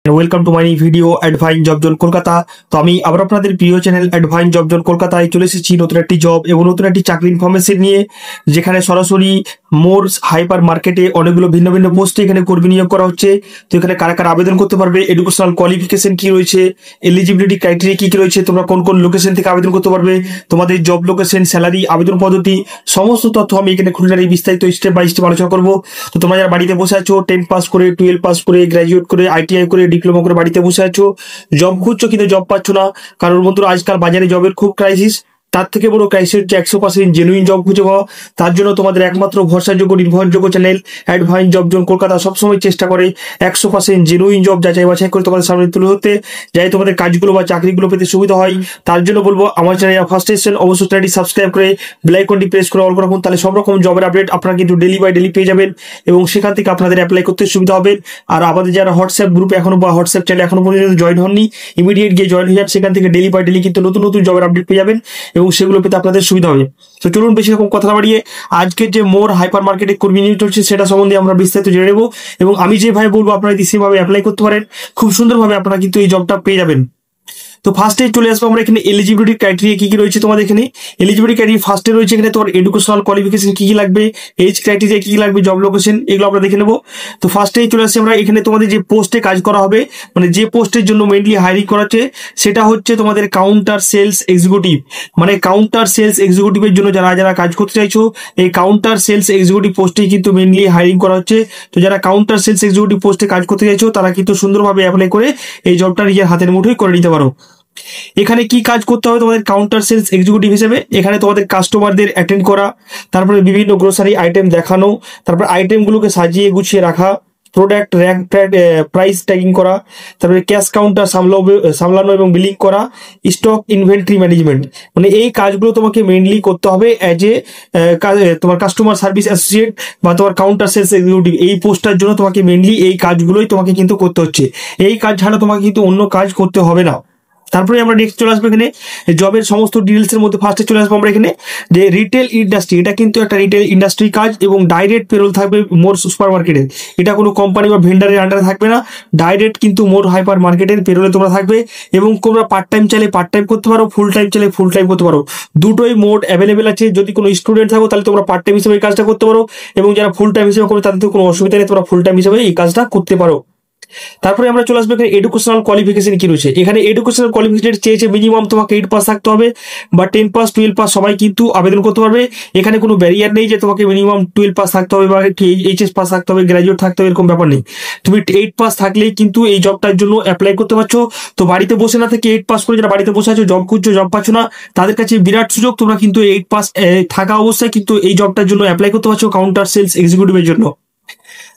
Welcome to my video অ্যাডভাইন job zone Kolkata. তো আমি আবার আপনাদের প্রিয় চ্যানেল অ্যাডভাইন জব জোন কলকাতায় চলে এসেছি নতুন একটি জব এবং নতুন একটি চাকরি ইনফরমেশন নিয়ে, যেখানে সরাসরি মোর হাইপার মার্কেটে অনেকগুলো ভিন্ন ভিন্ন পোস্টে এখানে কর্মী নিয়োগ করা হচ্ছে। তো এখানে কারা কারা আবেদন করতে পারবে, এডুকেশনাল কোয়ালিফিকেশন কি রয়েছে, এলিজিবিলিটি ক্রাইটেরিয়া কি কি রয়েছে, তোমরা কোন কোন লোকেশন থেকে আবেদন করতে পারবে, তোমাদের জব লোকেশন, স্যালারি, আবেদন পদ্ধতি, সমস্ত তথ্য আমি এখানে খুঁটিনাটি বিস্তারিত স্টেপ বাই স্টেপ আলোচনা করবো। তো তোমরা যারা বাড়িতে বসে আছো, 10 পাস করে, 12 পাস করে, গ্রাজুয়েট করে, আইটিআই করে, ডিপ্লোমা করে বাড়িতে বসে আছো, জব খুঁজছো কিন্তু জব পাচ্ছ না, কারণ বন্ধুরা আজকাল বাজারে জবের খুব ক্রাইসিস। তার থেকে বড় ক্রাইসিস হচ্ছে 100% জেনুইন জব খুঁজে পাওয়া। তার জন্য তোমাদের একমাত্র ভরসাযোগ্য নির্ভরযোগ্য চ্যানেল অ্যাডভাইন জব জোন কলকাতা সবসময় চেষ্টা করে 100% জেনুইন জব যাচাই বাছাই করে তোমাদের সামনে তুলে ধরতে, যাই তোমাদের কাজগুলো বা চাকরিগুলো পেতে সুবিধা হয়। তার জন্য বলবো আমার চ্যানেল ফার্স্ট এসেছেন অবশ্যই চ্যানেলটি সাবস্ক্রাইব করে বেল আইকনটি প্রেস করে অল রাখুন, তাহলে সব রকম জবের আপডেট আপনারা কিন্তু ডেলি বাই ডেলি পেয়ে যাবেন এবং সেখান থেকে আপনাদের অ্যাপ্লাই করতে সুবিধা হবে। আর আমাদের যারা হোয়াটসঅ্যাপ গ্রুপে এখনো বা হোয়াটসঅ্যাপ চ্যানেল এখনো পর্যন্ত জয়েন হননি, ইমিডিয়েট গিয়ে জয়েন হয়ে যান, সেখান থেকে ডেলি বাই ডেলি কিন্তু নতুন নতুন জবের আপডেট পেয়ে যাবেন এবং সেগুলো পেতে আপনাদের সুবিধা হবে। তো চলুন বেশি রকম কথা বাড়িয়ে আজকে যে মোর হাইপার মার্কেটে কর্মী নিয়োগ চলছে সেটা সম্বন্ধে আমরা বিস্তারিত জেনে নেব এবং আমি যেভাবে বলবো আপনারা সেভাবে অ্যাপ্লাই করতে পারেন, খুব সুন্দরভাবে আপনারা কিন্তু এই জবটা পেয়ে যাবেন। তো ফার্স্টে চলে আসবো আমরা এখানে এলিজিবিলিটি ক্রাইটেরিয়া কি কি রয়েছে। তোমাদের এখানে এলিজিবিলিটি ক্রাইটেরিয়া ফার্স্টে রয়েছে এখানে তোমার এডুকেশনাল কোয়ালিফিকেশন কি কি লাগবে, এজ ক্রাইটেরিয়া কি কি লাগবে, জব লোকেশন, এগুলো আমরা দেখে নেবো। তো ফার্স্টেই চলে আসছি আমরা এখানে তোমাদের যে পোস্টে কাজ করা হবে, মানে যে পোস্টের জন্য মেইনলি হায়ারিং করা হচ্ছে সেটা হচ্ছে তোমাদের কাউন্টার সেলস এক্সিকিউটিভ। মানে কাউন্টার সেলস এক্সিকিউটিভের জন্য যারা যারা কাজ করতে চাইছো, এই কাউন্টার সেলস এক্সিকিউটিভ পোস্টেই কিন্তু মেইনলি হায়ারিং করা হচ্ছে। তো যারা কাউন্টার সেলস এক্সিকিউটিভ পোস্টে কাজ করতে চাইছো তারা কিন্তু সুন্দরভাবে অ্যাপ্লাই করে এই জবটা নিজের হাতের মুঠোয় করে নিতে পারো। এখানে কি কাজ করতে হবে তোমাদের কাউন্টার সেলস এক্সিকিউটিভ হিসেবে, এখানে তোমাদের কাস্টমারদের অ্যাটেন্ড করা, তারপরে বিভিন্ন গ্রোসারি আইটেম দেখানো, তারপরে আইটেমগুলোকে সাজিয়ে গুছিয়ে রাখা, প্রোডাক্ট র্যাঙ্ক প্রাইস ট্যাগিং করা, তারপরে ক্যাশ কাউন্টার সামলানো এবং বিলিং করা, স্টক ইনভেন্টরি ম্যানেজমেন্ট, মানে এই কাজগুলো তোমাকে মেইনলি করতে হবে অ্যাজ এ তোমার কাস্টমার সার্ভিস অ্যাসোসিয়েট বা তোমার কাউন্টার সেলস এক্সিকিউটিভ। এই পোস্টটার জন্য তোমাকে মেইনলি এই কাজগুলোই তোমাকে কিন্তু করতে হচ্ছে, এই কাজ ছাড়া তোমাকে কিন্তু অন্য কাজ করতে হবে না। তারপরে আমরা নেক্সট চলে আসবো এখানে জবের সমস্ত ডিটেলস এর মধ্যে ফার্স্টে চলে আসবো আমরা এখানে যে রিটেল ইন্ডাস্ট্রি, এটা কিন্তু একটা রিটেল ইন্ডাস্ট্রি কাজ এবং ডাইরেক্ট পেরোল থাকবে মোর সুপার মার্কেটের। এটা কোনো কোম্পানি বা ভেন্ডারের আন্ডারে থাকবে না, ডাইরেক্ট কিন্তু মোর হাইপার মার্কেটের পেরোলে তোমরা থাকবে এবং তোমরা পার্ট টাইম চাইলে পার্ট টাইম করতে পারো, ফুল টাইম চাইলে ফুল টাইম করতে পারো, দুটোই মোড অ্যাভেলেবেল আছে। যদি কোনো স্টুডেন্ট থাকো তাহলে তোমরা পার্ট টাইম হিসেবে এই কাজটা করতে পারো এবং যারা ফুল টাইম হিসেবে করবে তাদের কোনো অসুবিধা নেই, তোমরা ফুল টাইম হিসেবে এই কাজটা করতে পারো। তারপরে আমরা চলে আসবো এখানে এডুকেশনাল কোয়ালিফিকেশন কি রয়েছে। এখানে এডুকেশনাল কোয়ালিফিকেশন চেয়েছে মিনিমাম তোমাকে 8 পাস থাকতে হবে বা 10 পাস 12 পাস সবাই কিন্তু আবেদন করতে পারবে। এখানে কোনো ব্যারিয়ার নেই যে তোমাকে মিনিমাম 12 পাস থাকতে হবে বা এইচএস পাস থাকতে হবে, গ্রাজুয়েট থাকতে হবে, এরকম ব্যাপার নেই। তুমি 8 পাস থাকলেই কিন্তু এই জবটার জন্য অ্যাপ্লাই করতে পারছো। তো বাড়িতে বসে না থেকে 8 পাস করে যারা বাড়িতে বসে আছো, জব খুঁজছো, জব পাচ্ছ না, তাদের কাছে বিরাট সুযোগ। তোমরা কিন্তু 8 পাস থাকা অবস্থায় কিন্তু এই জবটার জন্য অ্যাপ্লাই করতে পারছো কাউন্টার সেলস এক্সিকিউটিভের জন্য।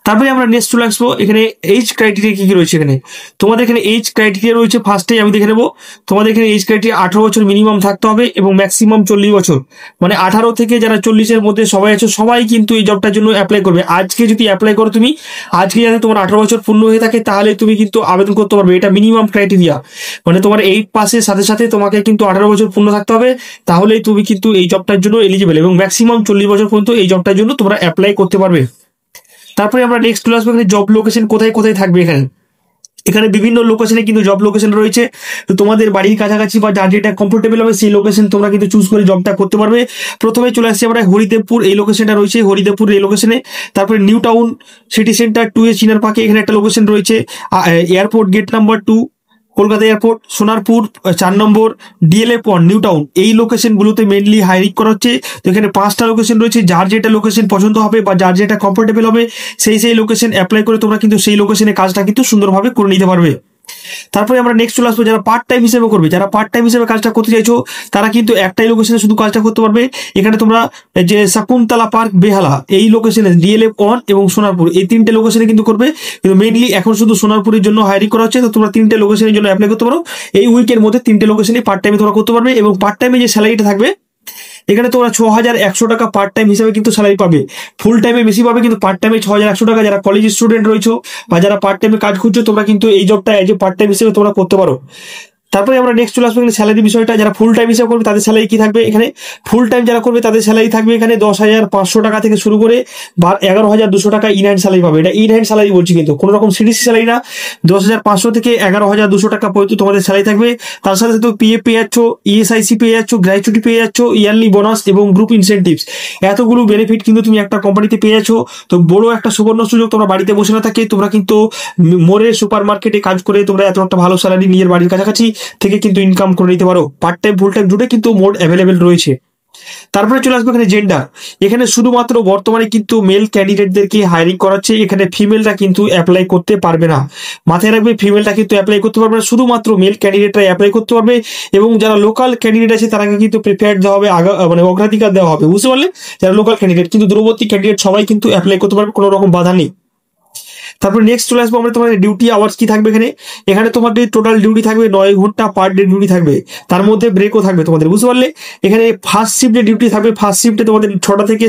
তারপরে আমরা নেক্সট চলে আসবো এখানে এজ ক্রাইটেরিয়া কি কি রয়েছে। এখানে তোমাদের এখানে এজ ক্রাইটেরিয়া রয়েছে ফার্স্টেই আমি দেখে নেবো। তোমাদের এখানে এজ ক্রাইটেরিয়া 18 বছর মিনিমাম থাকতে হবে এবং ম্যাক্সিমাম 40 বছর, মানে 18 থেকে যারা 40-এর মধ্যে সবাই আছো সবাই কিন্তু এই জবটার জন্য অ্যাপ্লাই করবে। আজকে যদি অ্যাপ্লাই করো তুমি, আজকে যাতে তোমার 18 বছর পূর্ণ হয়ে থাকে তাহলে তুমি কিন্তু আবেদন করতে পারবে। এটা মিনিমাম ক্রাইটেরিয়া, মানে তোমার 8 পাসের সাথে সাথে তোমাকে কিন্তু 18 বছর পূর্ণ থাকতে হবে, তাহলেই তুমি কিন্তু এই জবটার জন্য এলিজিবল এবং ম্যাক্সিমাম 40 বছর পর্যন্ত এই জবটার জন্য তোমরা অ্যাপ্লাই করতে পারবে। তারপরে আমরা নেক্সট চলে আসবো এখানে জব লোকেশন কোথায় কোথায় থাকবে। এখানে বিভিন্ন লোকেশনে কিন্তু জব লোকেশন রয়েছে। তো তোমাদের বাড়ির কাছাকাছি বা যার যেটা কমফোর্টেবল হবে সেই লোকেশন তোমরা কিন্তু চুজ করে জবটা করতে পারবে। প্রথমে চলে আসছি আমরা হরিদেবপুর, এই লোকেশনটা রয়েছে হরিদেবপুর এই লোকেশনে। তারপরে নিউ টাউন সিটি সেন্টার 2 এ চিনার পার্কে এখানে একটা লোকেশন রয়েছে। Airport gate number 2 Kolkata airport, Sonarpur 4 নম্বর, ডিএলএফ 1 নিউ টাউন, এই লোকেশনগুলোতে মেনলি হায়ারিং করা হচ্ছে। তো এখানে 5টা লোকেশন রয়েছে, যার যেটা লোকেশন পছন্দ হবে বা যার যেটা কমফোর্টেবল হবে সেই লোকেশন অ্যাপ্লাই করে তোমরা কিন্তু সেই লোকেশনে কাজটা কিন্তু সুন্দরভাবে করে নিতে পারবে। তারপরে আমরা নেক্সট চলে আসবো যারা পার্ট টাইম হিসেবে করবে, যারা পার্ট টাইম হিসেবে কাজটা করতে চাইছো তারা কিন্তু একটাই লোকেশনে শুধু কাজটা করতে পারবে। এখানে তোমরা যে শকুন্তলা পার্ক বেহালা এই লোকেশনে ডিএলএফ 1 এবং সোনারপুর এই 3টে লোকেশনে কিন্তু করবে, কিন্তু মেইনলি এখন শুধু সোনারপুরের জন্য হায়ারিং করা হচ্ছে। তো তোমরা 3টে লোকেশনের জন্য অ্যাপ্লাই করতে পারো। এই উইকের মধ্যে 3টে লোকেশনে পার্ট টাইমে তোমরা করতে পারবে এবং পার্ট টাইমে যে স্যালারিটা থাকবে এখানে তোমরা 6100 টাকা পার্ট টাইম হিসেবে কিন্তু স্যালারি পাবে। ফুল টাইমে বেশি পাবে, কিন্তু পার্ট টাইমে 6100 টাকা। যারা কলেজ স্টুডেন্ট রয়েছো বা যারা পার্ট টাইমে কাজ খুঁজছো তোমরা কিন্তু এই জবটা এজ এ পার্ট টাইম হিসেবে তোমরা করতে পারো। তারপরে আমরা নেক্সট চলে আসবো এখানে স্যালারি বিষয়টা। যারা ফুল টাইম হিসাব করবে তাদের স্যালারি কি থাকবে এখানে, ফুল টাইম যারা করবে তাদের স্যালারি থাকবে এখানে 10,500 টাকা থেকে শুরু করে 11,200 টাকা ইন হ্যান্ড স্যালারি পাবে। এটা ইন হ্যান্ড স্যালারি বলছি, কিন্তু কোনো রকম সিডিসি স্যালারি না। 10,500 থেকে 11,200 টাকা পর্যন্ত তোমাদের স্যালারি থাকবে। তার সাথে তো পিএফ পেয়ে যাচ্ছ, ইএসআইসি পেয়ে যাচ্ছ, গ্র্যাচুইটি পেয়ে যাচ্ছ, ইয়ারলি বোনাস এবং গ্রুপ ইনসেন্টিভস, এতগুলো বেনিফিট কিন্তু তুমি একটা কোম্পানিতে পেয়ে যাচ্ছ। তো বড় একটা সুবর্ণ সুযোগ, তোমরা বাড়িতে বসে না থাকে তোমরা কিন্তু মোরের সুপার মার্কেটে কাজ করে তোমরা এত একটা ভালো স্যালারি নিজের বাড়ির কাছাকাছি থেকে কিন্তু ইনকাম করে নিতে পারো। পার্ট টাইম ফুল টাইম জুড়ে কিন্তু মোড অ্যাভেলেবেল রয়েছে। তারপরে চলে আসবে এখানে জেন্ডার। এখানে শুধুমাত্র বর্তমানে কিন্তু মেল ক্যান্ডিডেটদেরকে হায়ারিং করাচ্ছে, এখানে ফিমেলরা কিন্তু অ্যাপ্লাই করতে পারবে না। মাথায় রাখবে, ফিমেলটা কিন্তু অ্যাপ্লাই করতে পারবে না, শুধুমাত্র মেল ক্যান্ডিডেটরা অ্যাপ্লাই করতে পারবে। এবং যারা লোকাল ক্যান্ডিডেট আছে তারাকে কিন্তু প্রিফারেড দেওয়া হবে, মানে অগ্রাধিকার দেওয়া হবে, বুঝতে পারলে? যারা লোকাল ক্যান্ডিডেট, কিন্তু দূরবর্তী ক্যান্ডিডেট সবাই কিন্তু অ্যাপ্লাই করতে পারবে, কোনো রকম বাধা নেই। তারপরে নেক্সট চলে আসবো আমরা, তোমার ডিউটি আওয়ার্স কি থাকবে এখানে। এখানে তোমাদের টোটাল ডিউটি থাকবে 9 ঘন্টা পার ডে ডিউটি থাকবে, তার মধ্যে ব্রেকও থাকবে তোমাদের, বুঝতে পারলে? এখানে ফার্স্ট শিফটে ডিউটি থাকবে, ফার্স্ট শিফটে তোমাদের 6টা থেকে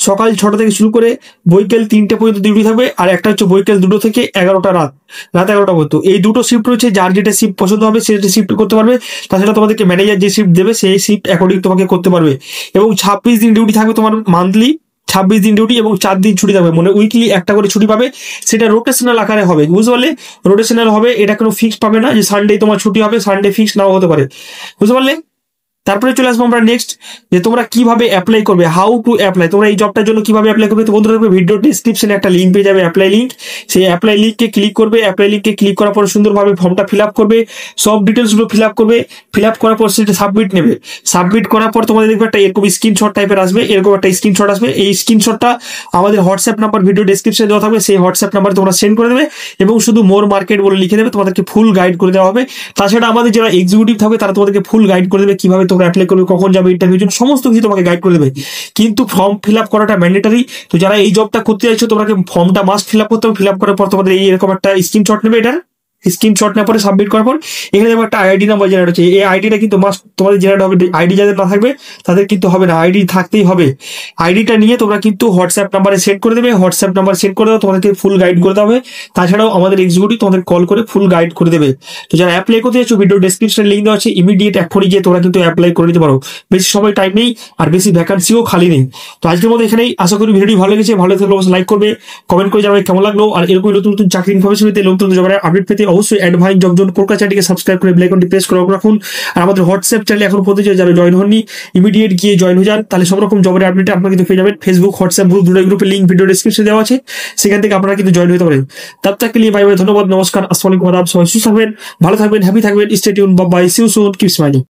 সকাল 6টা থেকে শুরু করে বৈকাল 3টে পর্যন্ত ডিউটি থাকবে। আর একটা হচ্ছে বৈকাল 2টো থেকে 11টা রাত 11টা পর্যন্ত। এই দুটো শিফট রয়েছে, যার যেটা শিফট পছন্দ হবে সেটা শিফট করতে পারবে। তাছাড়া তোমাদেরকে ম্যানেজার যে শিফট দেবে সেই শিফট অ্যাকর্ডিং তোমাকে করতে পারবে। এবং 26 দিন ডিউটি থাকবে তোমার মান্থলি, 26 দিন ডিউটি এবং 4 দিন ছুটি থাকবে, মানে উইকলি একটা করে ছুটি পাবে। সেটা রোটেশনাল আকারে হবে, বুঝতে পারলে? রোটেশনাল হবে, এটা কোনো ফিক্স পাবে না যে সানডে তোমার ছুটি হবে, সানডে ফিক্স নাও হতে পারে, বুঝতে পারলে? তারপরে চলে আসবো আমরা নেক্সট, যে তোমরা কিভাবে অ্যাপ্লাই করবে, হাউ টু অ্যাপ্লাই, তোমরা এই জবটার জন্য কিভাবে অ্যাপ্লাই করবে। তো বন্ধুরা, ভিডিও ডিসক্রিপশনে একটা লিঙ্ক পেয়ে যাবে, অ্যাপ্লাই লিঙ্ক। সেই অ্যাপ্লাই লিঙ্কে ক্লিক করবে, অ্যাপ্লাই লিঙ্কে ক্লিক করার পর সুন্দরভাবে ফর্মটা ফিল আপ করবে, সব ডিটেলসগুলো ফিল আপ করবে। ফিল আপ করার পর সেটা সাবমিট নেবে। সাবমিট করার পর তোমাদের দেখবে একটা এরকম স্ক্রিনশট টাইপের আসবে, এরকম একটা স্ক্রিনশট আসবে। এই স্ক্রিনশটটা আমাদের হোয়াটসঅ্যাপ নাম্বার ভিডিও ডিসক্রিপশনে দেওয়া থাকবে, সেই হোয়াটসঅ্যাপ নাম্বারে তোমরা সেন্ড করে দেবে এবং শুধু মোর মার্কেট বলে লিখে দেবে, তোমাদেরকে ফুল গাইড করে দেওয়া হবে। তাছাড়া আমাদের যারা এক্সিকিউটিভ থাকবে তারা তোমাদেরকে ফুল গাইড করে দেবে, কিভাবে তোমরা অ্যাপ্লাই করবে, কখন যাবে ইন্টারভিউর জন্য, সমস্ত কিছু তোমাকে গাইড করে দেবে। কিন্তু ফর্ম ফিল আপ করাটা ম্যান্ডেটরি। তো যারা এই জবটা করতে চাইছো তোমাকে ফর্মটা মাস্ট ফিল আপ করতে হবে। ফিল আপ করার পর তোমাদের এরকম একটা স্ক্রিনশট নেবে, এটা স্ক্রিনশট নেওয়ার পরে সাবমিট করার পর এখানে একটা আইডি নাম্বার জেনারেট হচ্ছে, এই আইডিটা কিন্তু মাস্ট তোমাদের জেনারেট হবে। আইডি যাদের না থাকবে তাদের কিন্তু হবে না, আইডি থাকতেই হবে। আইডিটা নিয়ে তোমরা কিন্তু হোয়াটসঅ্যাপ নাম্বারে সেন্ড করে দেবে, হোয়াটসঅ্যাপ নাম্বার সেন্ড করে দেবে, তোমাদেরকে ফুল গাইড করে দেওয়া হবে। তাছাড়াও আমাদের এক্সিকিউটিভ তোমাদের কল করে ফুল গাইড করে দেবে। তো যারা অ্যাপ্লাই করতে চাইছো ভিডিও ডেসক্রিপশনে লিঙ্ক দেওয়া আছে, ইমিডিয়েট এখনই গিয়ে তোমরা কিন্তু অ্যাপ্লাই করে নিতে পারো। বেশি সময় টাইম নেই আর বেশি ভ্যাকান্সিও খালি নেই। তো আজকের মতো এখানেই, আশা করি ভিডিওটি ভালো লেগেছে। ভালো থাকলে অবশ্যই লাইক করবে, কমেন্ট করে জানাবে কেমন লাগলো। আর এরকম নতুন নতুন চাকরি ইনফরমেশন পেতে, নতুন জবের আপডেট পেতে অবশ্যই অ্যাডভাইন জব জোন কলকাতা চ্যানেলটিকে সাবস্ক্রাইব করে বেল আইকনটি প্রেস করে রাখুন। আর আমাদের হোয়াটসঅ্যাপ চ্যানেলে এখন পর্যন্ত যারা জয়েন হননি ইমিডিয়েট গিয়ে জয়েন হয়ে যান, তাহলে সব রকম জবের আপডেট আপনারা কিন্তু পেয়ে যাবেন। ফেসবুক হোয়াটসঅ্যাপ গ্রুপ, দুটো গ্রুপের লিঙ্ক ভিডিও ডেসক্রিপশনে দেওয়া আছে, সেখান থেকে আপনারা কিন্তু জয়েন হতে পারেন। তব তক কে লিয়ে বাই বাই, ধন্যবাদ, নমস্কার, আসসালামু আলাইকুম, সবাই সুস্থ থাকবেন, ভালো থাকবেন, হ্যাপি থাকবেন, stay tune, bye bye, see you soon, keep smiling.